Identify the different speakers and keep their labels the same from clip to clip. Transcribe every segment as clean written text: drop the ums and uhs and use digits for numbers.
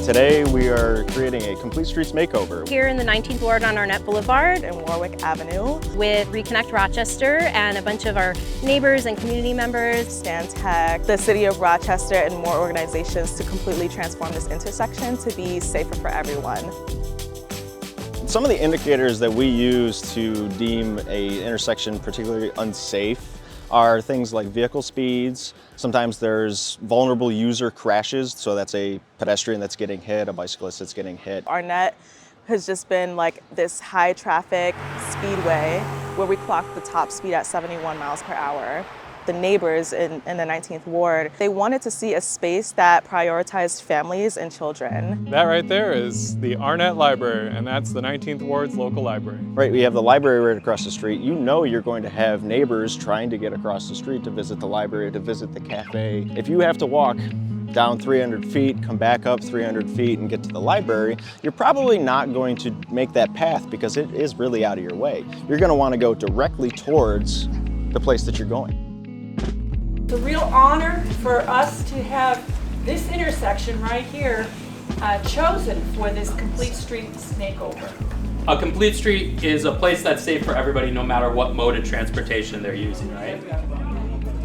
Speaker 1: Today we are creating a complete streets makeover.
Speaker 2: Here in the 19th Ward on Arnett Boulevard
Speaker 3: and Warwick Avenue
Speaker 2: with Reconnect Rochester and a bunch of our neighbors and community members.
Speaker 3: Stantec, the City of Rochester, and more organizations to completely transform this intersection to be safer for everyone.
Speaker 1: Some of the indicators that we use to deem an intersection particularly unsafe are things like vehicle speeds. Sometimes there's vulnerable user crashes, so that's a pedestrian that's getting hit, a bicyclist that's getting hit.
Speaker 3: Arnett has just been like this high traffic speedway where we clock the top speed at 71 miles per hour. The neighbors in the 19th Ward, they wanted to see a space that prioritized families and children.
Speaker 4: That right there is the Arnett Library, and that's the 19th Ward's local library.
Speaker 1: Right, we have the library right across the street. You know you're going to have neighbors trying to get across the street to visit the library, to visit the cafe. If you have to walk down 300 feet, come back up 300 feet and get to the library, you're probably not going to make that path because it is really out of your way. You're going to want to go directly towards the place that you're going.
Speaker 5: It's a real honor for us to have this intersection right here chosen for this complete streets makeover.
Speaker 6: A complete street is a place that's safe for everybody no matter what mode of transportation they're using, right?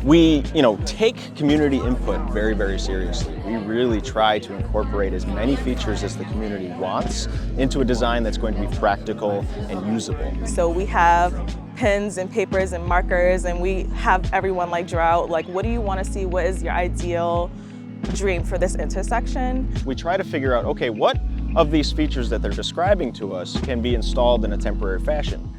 Speaker 1: We, take community input very, very seriously. We really try to incorporate as many features as the community wants into a design that's going to be practical and usable.
Speaker 3: So we have pens and papers and markers, and we have everyone draw out, what do you want to see? What is your ideal dream for this intersection?
Speaker 1: We try to figure out, okay, what of these features that they're describing to us can be installed in a temporary fashion?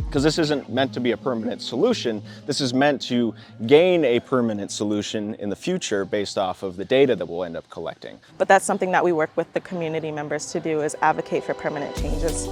Speaker 1: Because this isn't meant to be a permanent solution. This is meant to gain a permanent solution in the future based off of the data that we'll end up collecting.
Speaker 3: But that's something that we work with the community members to do, is advocate for permanent changes.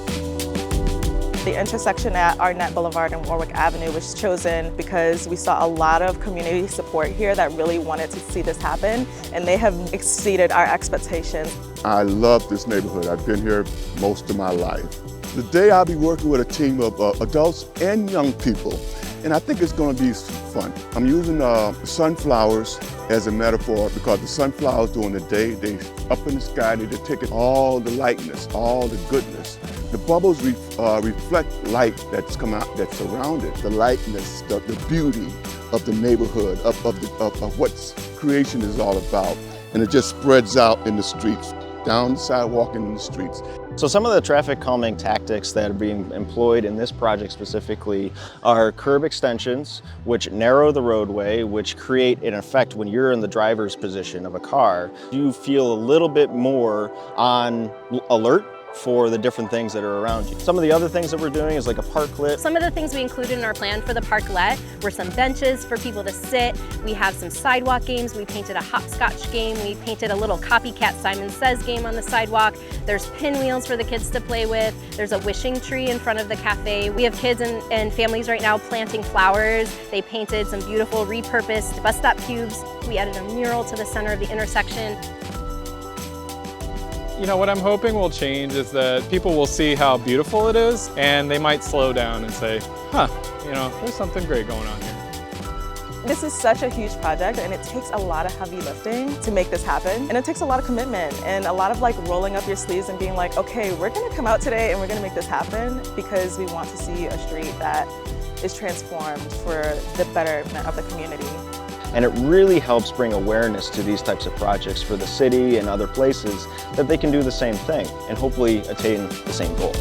Speaker 3: The intersection at Arnett Boulevard and Warwick Avenue was chosen because we saw a lot of community support here that really wanted to see this happen, and they have exceeded our expectations.
Speaker 7: I love this neighborhood. I've been here most of my life. Today I'll be working with a team of adults and young people, and I think it's going to be fun. I'm using sunflowers as a metaphor because the sunflowers during the day, they up in the sky, they take in all the lightness, all the goodness. The bubbles reflect light that's come out, that's surrounded, the lightness, the beauty of the neighborhood, of what creation is all about. And it just spreads out in the streets, down the sidewalk and in the streets.
Speaker 1: So some of the traffic calming tactics that are being employed in this project specifically are curb extensions, which narrow the roadway, which create an effect when you're in the driver's position of a car. You feel a little bit more on alert for the different things that are around you. Some of the other things that we're doing is like a parklet.
Speaker 2: Some of the things we included in our plan for the parklet were some benches for people to sit. We have some sidewalk games. We painted a hopscotch game. We painted a little copycat Simon Says game on the sidewalk. There's pinwheels for the kids to play with. There's a wishing tree in front of the cafe. We have kids and families right now planting flowers. They painted some beautiful repurposed bus stop cubes. We added a mural to the center of the intersection.
Speaker 4: What I'm hoping will change is that people will see how beautiful it is, and they might slow down and say, there's something great going on here.
Speaker 3: This is such a huge project, and it takes a lot of heavy lifting to make this happen. And it takes a lot of commitment and a lot of rolling up your sleeves and being okay, we're gonna come out today and we're gonna make this happen because we want to see a street that is transformed for the betterment of the community.
Speaker 1: And it really helps bring awareness to these types of projects for the city and other places that they can do the same thing and hopefully attain the same goals.